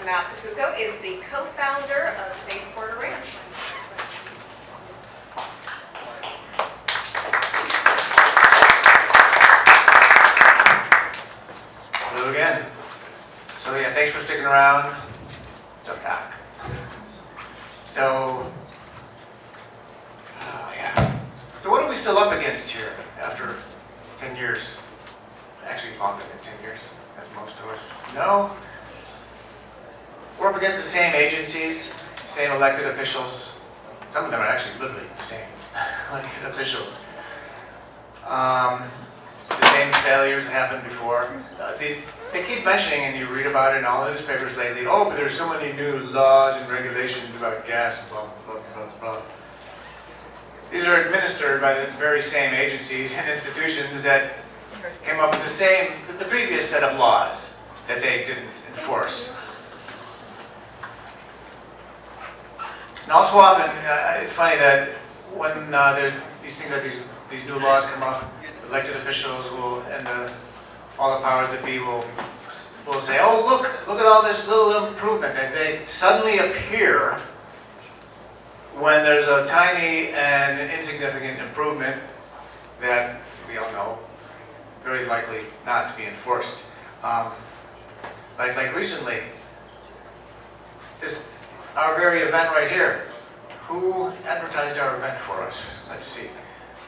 Matt Pakucko is the co-founder of Safe Porter Ranch. Hello again. So yeah, thanks for sticking around. What's up, Doc? So what are we still up against here after 10 years? Actually longer than 10 years, as most of us know. We're up against the same agencies, same elected officials. Some of them are actually literally the same elected officials. The same failures that happened before. They keep mentioning, and you read about it in all the newspapers lately, oh, but there's so many new laws and regulations about gas and blah, blah, blah, blah. These are administered by the very same agencies and institutions that came up with the previous set of laws that they didn't enforce. And all too often, it's funny that when these things like these new laws come up, elected officials will, and all the powers that be will say, oh, look at all this little improvement, and they suddenly appear when there's a tiny and insignificant improvement that we all know very likely not to be enforced. Like recently, our very event right here. Who advertised our event for us? Let's see.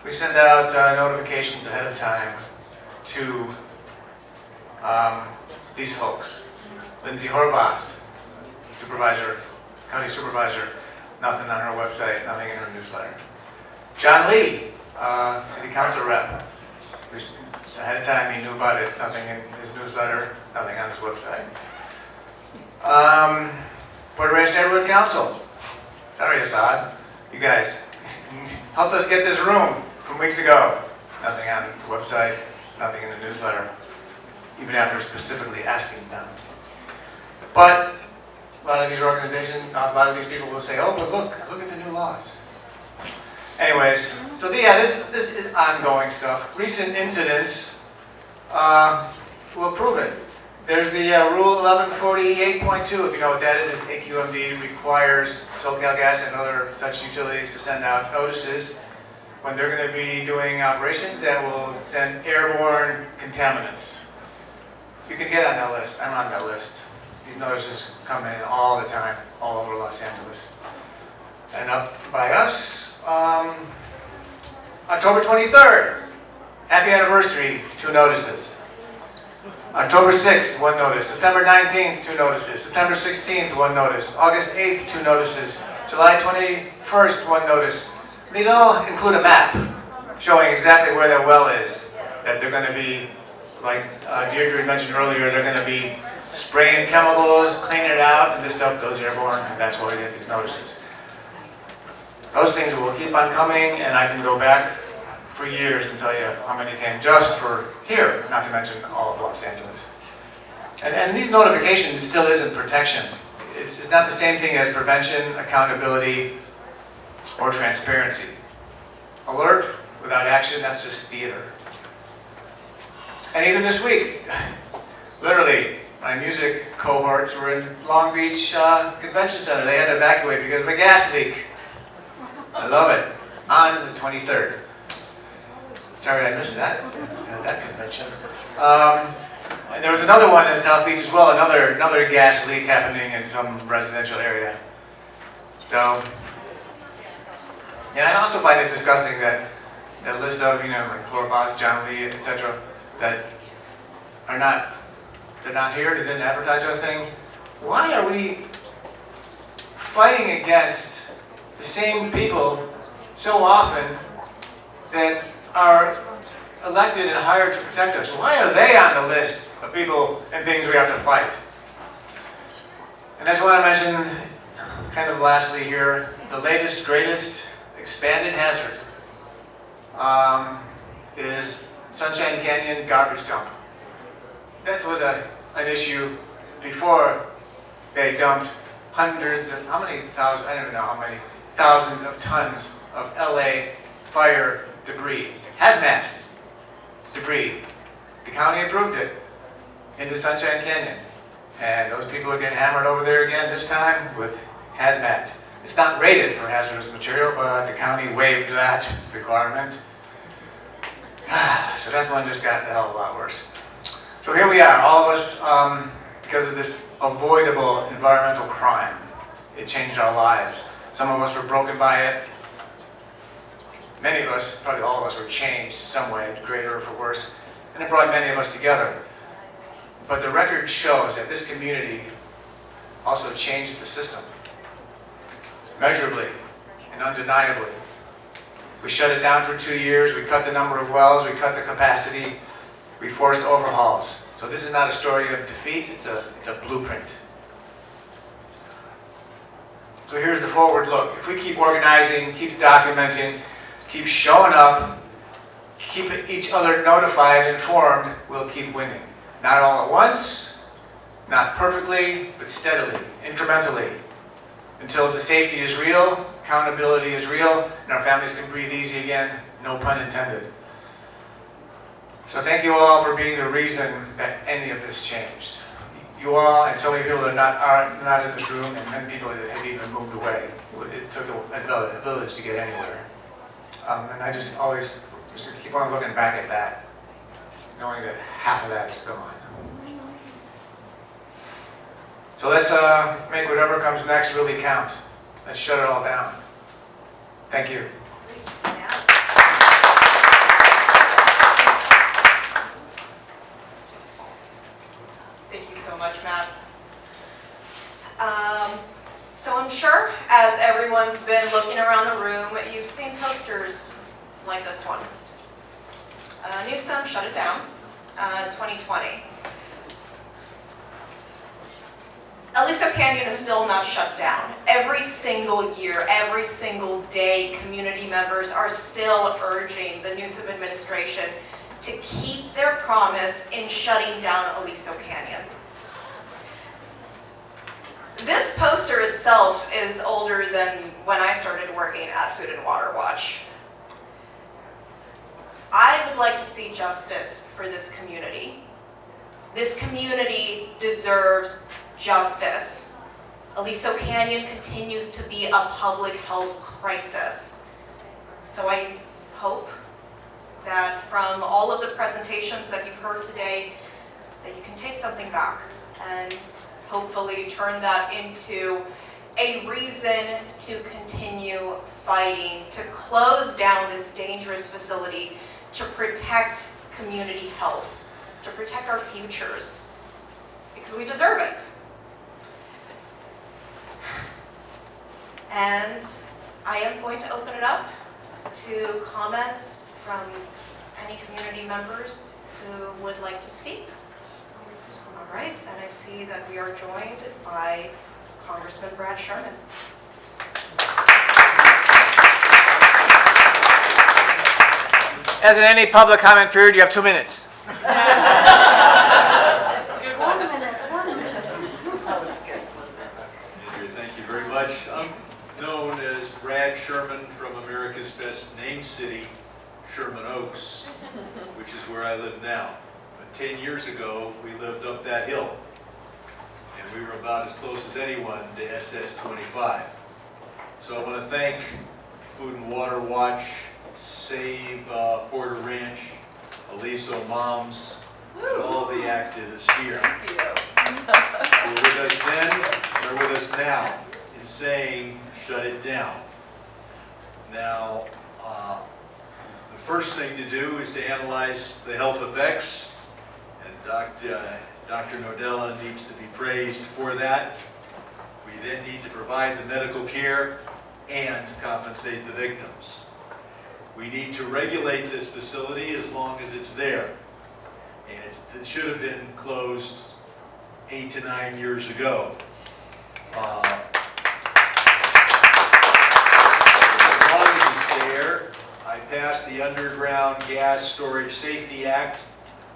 We send out notifications ahead of time to these folks. Lindsay Horvath, supervisor, county supervisor, nothing on her website, nothing in her newsletter. John Lee, city council rep. Ahead of time he knew about it, nothing in his newsletter, nothing on his website. Porter Ranch Neighborhood Council. Sorry, Assad. You guys helped us get this room from weeks ago. Nothing on the website, nothing in the newsletter, even after specifically asking them. But a lot of these organizations, a lot of these people will say, oh, but look at the new laws. Anyways, so this is ongoing stuff. Recent incidents will prove it. There's the Rule 1148.2, if you know what that is. It's AQMD requires SoCalGas and other such utilities to send out notices when they're going to be doing operations that will send airborne contaminants. You can get on that list. I'm on that list. These notices come in all the time, all over Los Angeles. And up by us, October 23rd, happy anniversary, 2 notices. October 6th, 1 notice. September 19th, 2 notices. September 16th, 1 notice. August 8th, 2 notices. July 21st, 1 notice. These all include a map showing exactly where that well is. That they're going to be, like Deirdre mentioned earlier, they're going to be spraying chemicals, cleaning it out, and this stuff goes airborne, and that's why we get these notices. Those things will keep on coming, and I can go back for years and tell you how many came just for here, not to mention all of Los Angeles. And these notifications still isn't protection. It's not the same thing as prevention, accountability, or transparency. Alert without action, that's just theater. And even this week, literally, my music cohorts were in Long Beach Convention Center. They had to evacuate because of a gas leak. I love it. On the 23rd. Sorry I missed that convention. And there was another one in South Beach as well, another gas leak happening in some residential area. So, and I also find it disgusting that that list of, like Horvath, John Lee, etc., that they're not here, they didn't advertise anything. Why are we fighting against the same people so often that are elected and hired to protect us? Why are they on the list of people and things we have to fight? And that's what I mentioned kind of lastly here, the latest, greatest expanded hazard is Sunshine Canyon garbage dump. That was an issue before they dumped hundreds of, how many thousands, I don't know how many, thousands of tons of LA fire debris, hazmat debris. The county approved it into Sunshine Canyon. And those people are getting hammered over there again, this time with hazmat. It's not rated for hazardous material, but the county waived that requirement. So that one just got a hell of a lot worse. So here we are, all of us, because of this avoidable environmental crime. It changed our lives. Some of us were broken by it. Many of us, probably all of us, were changed some way, greater or for worse. And it brought many of us together. But the record shows that this community also changed the system, measurably and undeniably. We shut it down for 2 years, we cut the number of wells, we cut the capacity, we forced overhauls. So this is not a story of defeat, it's a blueprint. So here's the forward look. If we keep organizing, keep documenting, keep showing up, keep each other notified, informed, we'll keep winning. Not all at once, not perfectly, but steadily, incrementally, until the safety is real, accountability is real, and our families can breathe easy again, no pun intended. So thank you all for being the reason that any of this changed. You all, and so many people that are not in this room, and many people that have even moved away. It took a village to get anywhere. And I just always keep on looking back at that, knowing that half of that is gone. So let's make whatever comes next really count. Let's shut it all down. Thank you. Thank you so much, Matt. So I'm sure, as everyone's been looking around the room, you've seen posters like this one. Newsom shut it down, 2020. Aliso Canyon is still not shut down. Every single year, every single day, community members are still urging the Newsom administration to keep their promise in shutting down Aliso Canyon. This poster itself is older than when I started working at Food and Water Watch. I would like to see justice for this community. This community deserves justice. Aliso Canyon continues to be a public health crisis. So I hope that from all of the presentations that you've heard today, that you can take something back and hopefully turn that into a reason to continue fighting, to close down this dangerous facility, to protect community health, to protect our futures, because we deserve it. And I am going to open it up to comments from any community members who would like to speak. All right, and I see that we are joined by Congressman Brad Sherman. As in any public comment period, you have 2 minutes. Good 1 minute, 1 minute. That was good. Andrea, thank you very much. I'm known as Brad Sherman from America's best named city, Sherman Oaks, which is where I live now. But 10 years ago, we lived up that hill, and we were about as close as anyone to SS 25. So I want to thank Food and Water Watch, Save Porter Ranch, Aliso Moms, and all the activists here. Thank you. They're with us then, they're with us now in saying, shut it down. Now, the first thing to do is to analyze the health effects, and Dr. Nordella needs to be praised for that. We then need to provide the medical care and compensate the victims. We need to regulate this facility as long as it's there. And it should have been closed 8 to 9 years ago. As long as it's there, I passed the Underground Gas Storage Safety Act,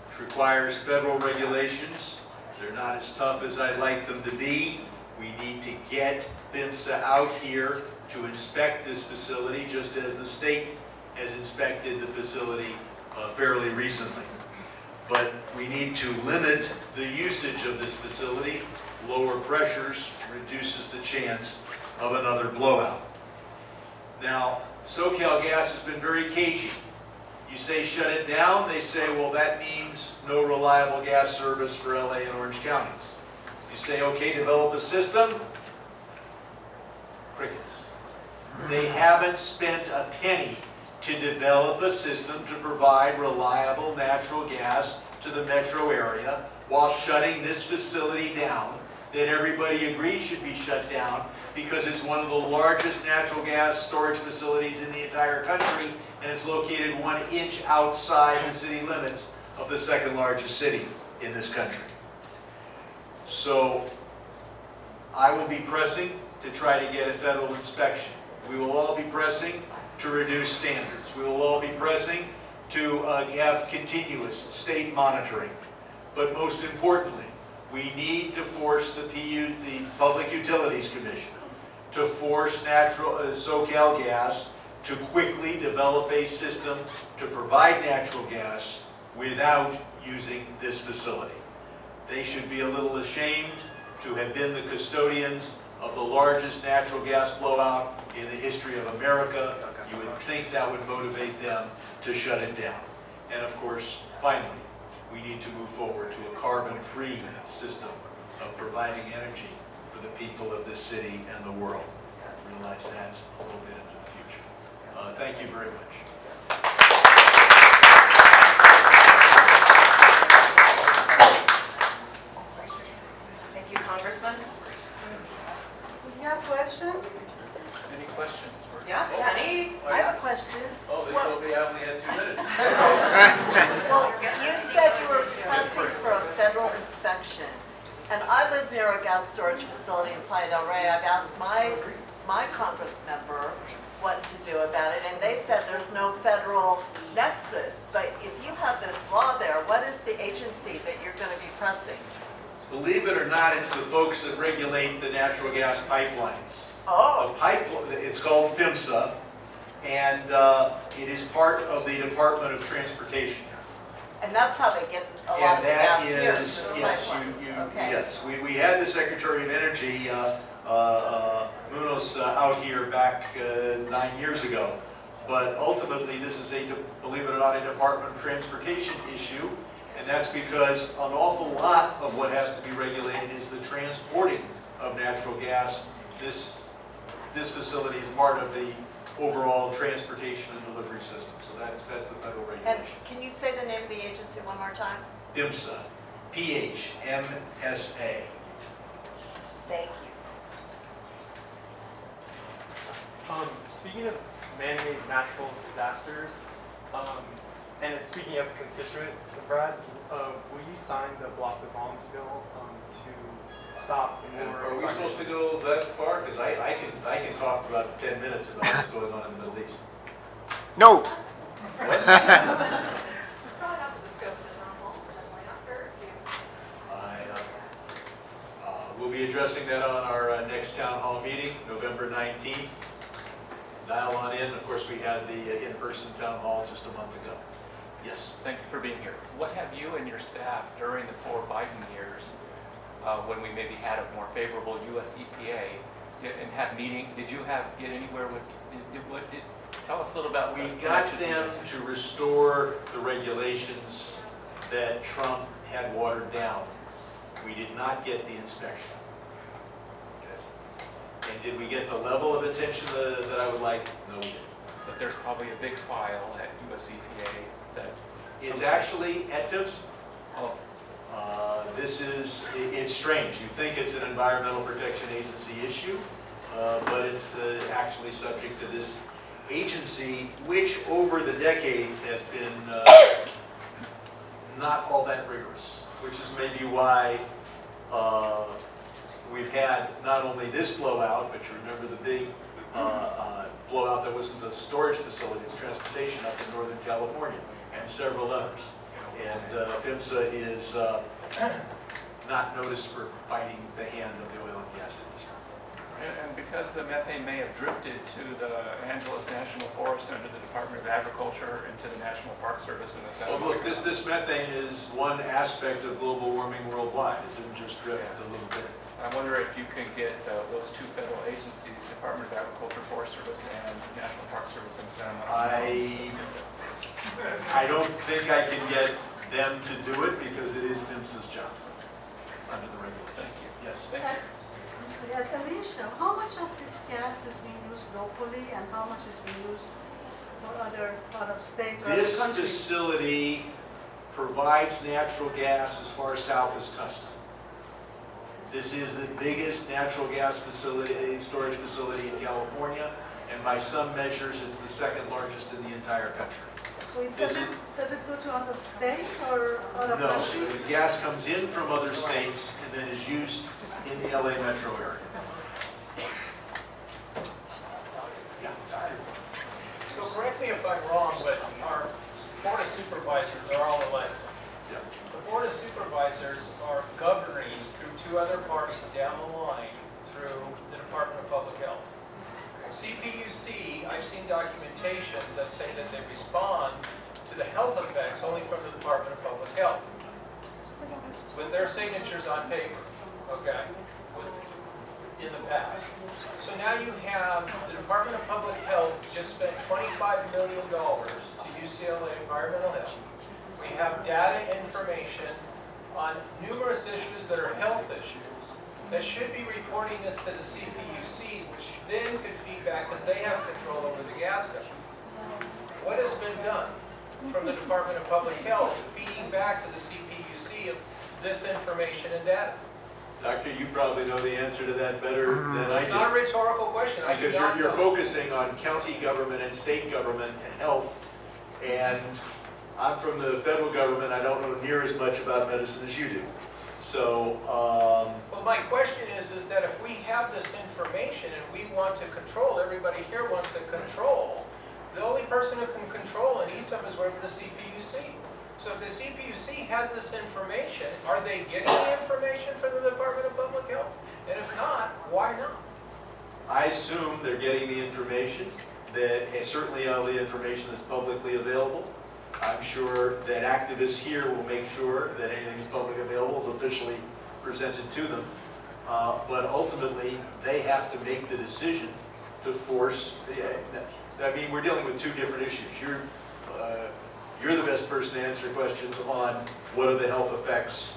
which requires federal regulations. They're not as tough as I'd like them to be. We need to get PHMSA out here to inspect this facility, just as the state has inspected the facility fairly recently. but we need to limit the usage of this facility. Lower pressures reduces the chance of another blowout. Now, SoCalGas has been very cagey. You say shut it down, they say, well, that means no reliable gas service for LA and Orange counties. You say, okay, develop a system, crickets. They haven't spent a penny to develop a system to provide reliable natural gas to the metro area while shutting this facility down that everybody agrees should be shut down because it's one of the largest natural gas storage facilities in the entire country, and it's located 1 inch outside the city limits of the second largest city in this country. So I will be pressing to try to get a federal inspection. We will all be pressing to reduce standards. We will all be pressing to have continuous state monitoring. But most importantly, we need to force the Public Utilities Commission to force SoCalGas to quickly develop a system to provide natural gas without using this facility. They should be a little ashamed to have been the custodians of the largest natural gas blowout in the history of America. You would think that would motivate them to shut it down. And of course, finally, we need to move forward to a carbon-free system of providing energy for the people of this city and the world. I realize that's a little bit into the future. Thank you very much. Thank you, Congressman. You have a question? Any questions? Yes, Yeah. any? I have a question. Oh, they told me I only had 2 minutes. Well, you said you were pressing for a federal inspection. And I live near a gas storage facility in Playa del Rey. I've asked my Congress member what to do about it, and they said there's no federal nexus. But if you have this law there, what is the agency that you're going to be pressing? Believe it or not, it's the folks that regulate the natural gas pipelines. Oh, It's called PHMSA, and it is part of the Department of Transportation. and that's how they get a lot of the gas here, And that through is, the yes, pipelines. Okay. yes. We had the Secretary of Energy, Munoz, out here back 9 years ago. But ultimately, this is believe it or not, a Department of Transportation issue. And that's because an awful lot of what has to be regulated is the transporting of natural gas. This facility is part of the overall transportation and delivery system. So that's the federal And regulation. can you say the name of the agency one more time? PHMSA, PHMSA. Thank you. Speaking of man-made natural disasters, and it's speaking as a constituent, Brad, will you sign the Block the Bombs bill to stop And more? are we supposed to go that far? Because I can talk for about 10 minutes about what's going on in the Middle East. No. We'll be addressing that on our next town hall meeting, November 19th. Dial on in. Of course, we had the in-person town hall just a month ago. Yes. Thank you for being here. What have you and your staff during the 4 Biden years, when we maybe had a more favorable U.S. EPA, and have meeting, did you get anywhere with, tell us a little about. We got them to restore the regulations that Trump had watered down. We did not get the inspection. And did we get the level of attention that I would like? No, we didn't. But there's probably a big file at U.S. EPA that. It's actually at PHMSA. Oh, It's strange. You think it's an Environmental Protection Agency issue, but it's actually subject to this agency, which over the decades has been not all that rigorous, which is maybe why we've had not only this blowout, but you remember the big blowout that was the storage facilities, transportation up in Northern California, and several others. And PHMSA is not noticed for biting the hand of the oil and gas industry. And because the methane may have drifted to the Angeles National Forest under the Department of Agriculture and to the National Park Service and the Well, federal. look, this methane is one aspect of global warming worldwide. It didn't just drift a little bit. I wonder if you can get those two federal agencies, Department of Agriculture, Forest Service, and National Park Service in Santa Monica. I don't think I can get them to do it because it is PHMSA's job under the regulation. Thank you. Yes. Thank you. At Aliso, how much of this gas is being used locally and how much is being used for other part of state or other This countries? facility provides natural gas as far south as Tustin. This is the biggest natural gas facility, storage facility in California, and by some measures, it's the second largest in the entire country. So it Is does it go to out of state or out of No, country? the gas comes in from other states and then is used in the LA metro area. Yeah. So correct me if I'm wrong, but our Board of Supervisors are all elected. Yeah. The Board of Supervisors are governing through two other parties down the line through the Department of Public Health. CPUC, I've seen documentations that say that they respond to the health effects only from the Department of Public Health, with their signatures on paper, okay, in the past. So now you have the Department of Public Health just spent $25 million to UCLA Environmental Health. We have data information on numerous issues that are health issues that should be reporting this to the CPUC, which then could feed back because they have control over the gas company. What has been done from the Department of Public Health feeding back to the CPUC of this information and data? Doctor, you probably know the answer to that better than I It's not a do. rhetorical question. I do Because not you're know. focusing on county government and state government and health, and I'm from the federal government, I don't know near as much about medicine as you do. So, Well, my question is that if we have this information and we want to control, everybody here wants to control, the only person who can control an ESOP is whatever the CPUC. So if the CPUC has this information, are they getting the information from the Department of Public Health? And if not, why not? I assume they're getting the information, that certainly all the information that's publicly available. I'm sure that activists here will make sure that anything that's publicly available is officially presented to them. But ultimately, they have to make the decision to force, I mean, we're dealing with two different issues. You're the best person to answer questions on what are the health effects.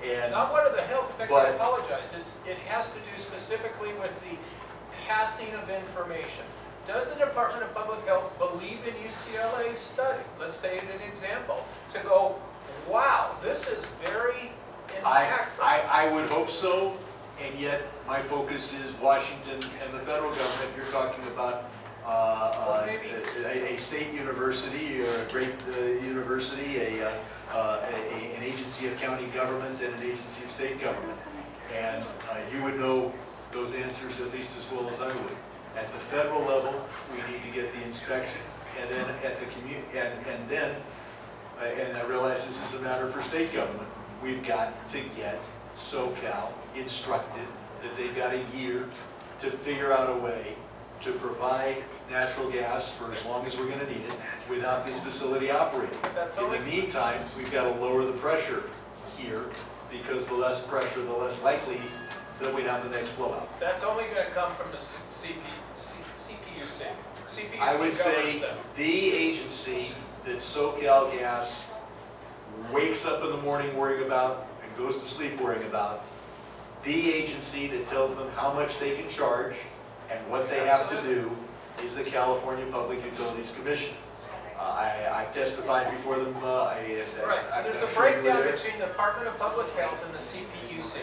It's And not what are the health effects, but- I apologize. It has to do specifically with the passing of information. Does the Department of Public Health believe in UCLA's study? Let's take an example. To go, wow, this is very impactful. I would hope so, and yet my focus is Washington and the federal government. You're talking about a state university or a great university, an agency of county government and an agency of state government. And you would know those answers at least as well as I would. At the federal level, we need to get the inspection, and then at the and I realize this is a matter for state government, we've got to get SoCal instructed that they've got a year to figure out a way to provide natural gas for as long as we're going to need it without this facility operating. That's In only- the meantime, we've got to lower the pressure here, because the less pressure, the less likely that we have the next blowout. That's only going to come from the CPUC. CPUC I would say governs them. the agency that SoCalGas wakes up in the morning worrying about and goes to sleep worrying about, the agency that tells them how much they can charge and what they have to do is the California Public Utilities Commission. I've testified before them. Right, so there's a I'm sure you were breakdown there. between the Department of Public Health and the CPUC.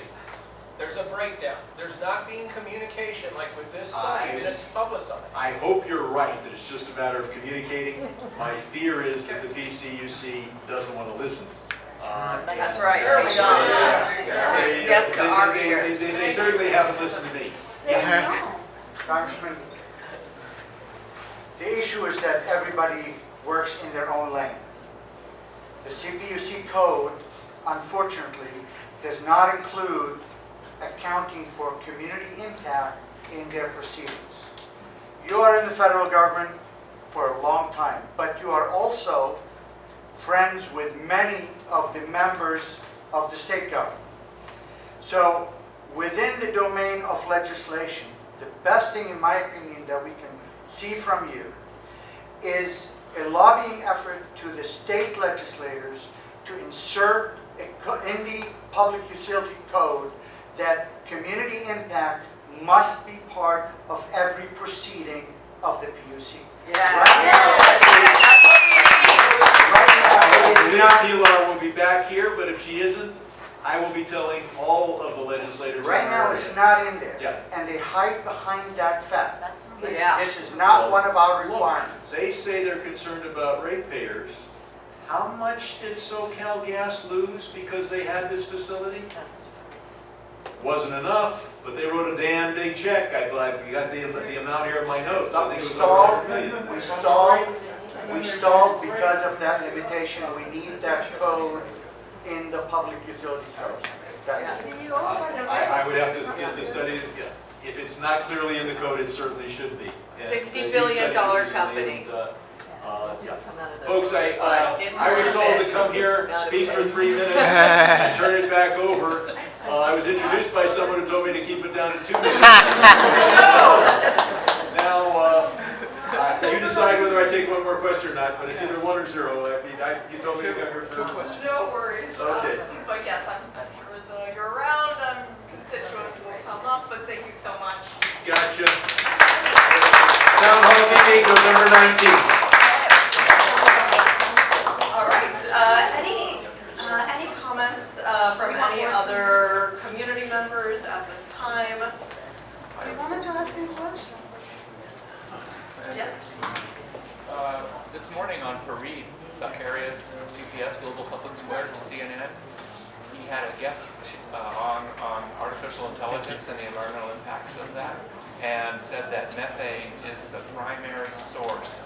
There's a breakdown. There's not being communication like with this study, and it's publicized. I hope you're right, that it's just a matter of communicating. My fear is that the PCUC doesn't want to listen. That's right. There we go. Deaf to our ears. They certainly haven't listened to me. Congressman, the issue is that everybody works in their own lane. The CPUC code, unfortunately, does not include accounting for community impact in their proceedings. You are in the federal government for a long time, but you are also friends with many of the members of the state government. So within the domain of legislation, the best thing, in my opinion, that we can see from you is a lobbying effort to the state legislators to insert in the Public Utility Code that community impact must be part of every proceeding of the PUC. Yeah. Pilar will be back here, but if she isn't, I will be telling all of the legislators. Right now, it's not in there. Yeah. And they hide behind that fact. Yeah. This is not one of our requirements. They say they're concerned about ratepayers. How much did SoCalGas lose because they had this facility? Wasn't enough, but they wrote a damn big check. I got the amount here in my notes. I think it was over $100 million. We stalled because of that limitation. We need that code in the Public Utility Code. That's it. See, you all got it I right. would have to get to study it. Yeah. If it's not clearly in the code, it certainly should be. And, $60 you billion studied it recently, company. yeah. Come out of the- Folks, I was told to come here, speak for 3 minutes, and turn it back over. I was introduced by someone who told me to keep it down to 2 minutes. Now, you decide whether I take one more question or not, but it's either 1 or 0. I mean, you told me to come here for... Two questions. No worries. Okay. But yes, I'm sure as you're around, constituents will come up, but thank you so much. Gotcha. Town hall meeting, November 19th. All right, any comments from any other community members at this time? We wanted to ask him questions. Yes? This morning on Fareed, Zacarias, GPS, Global Public Square, CNN, he had a guest on artificial intelligence and the environmental impacts of that, and said that methane is the primary source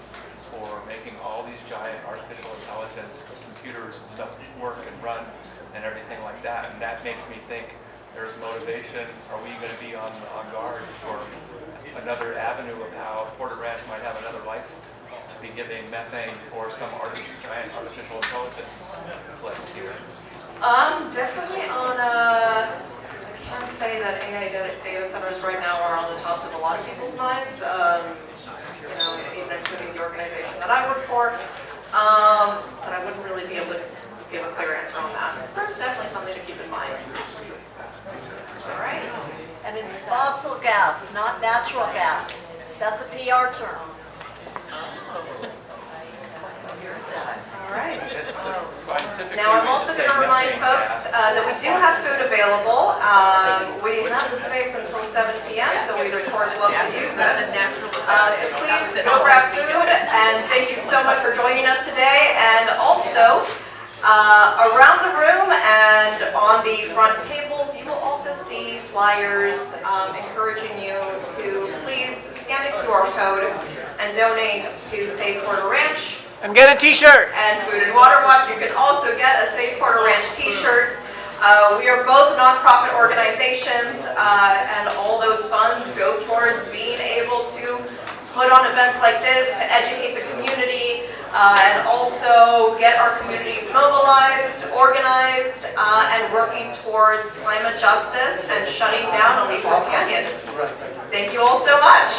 for making all these giant artificial intelligence computers and stuff work and run and everything like that. And that makes me think there's motivation. Are we going to be on guard for another avenue of how Porter Ranch might have another license to be giving methane for some giant artificial intelligence place here? Definitely on, I can't say that AI data centers right now are on the tops of a lot of people's minds, you know, even including the organization that I work for, but I wouldn't really be able to give a clear answer on that. But definitely something to keep in mind. All right. And it's fossil gas, not natural gas. That's a PR term. All right. Scientifically, Now, I'm we also should going to say remind methane folks gas. that we do have food available. We have the space until 7 p.m., so we'd of course love to use it. So please go grab food, and thank you so much for joining us today. And also, around the room and on the front tables, you will also see flyers encouraging you to please scan a QR code and donate to Save Porter Ranch. And get a t-shirt. And Food and Water Watch. You can also get a Save Porter Ranch t-shirt. We are both nonprofit organizations, and all those funds go towards being able to put on events like this to educate the community, and also get our communities mobilized, organized, and working towards climate justice and shutting down Aliso Canyon. Thank you all so much.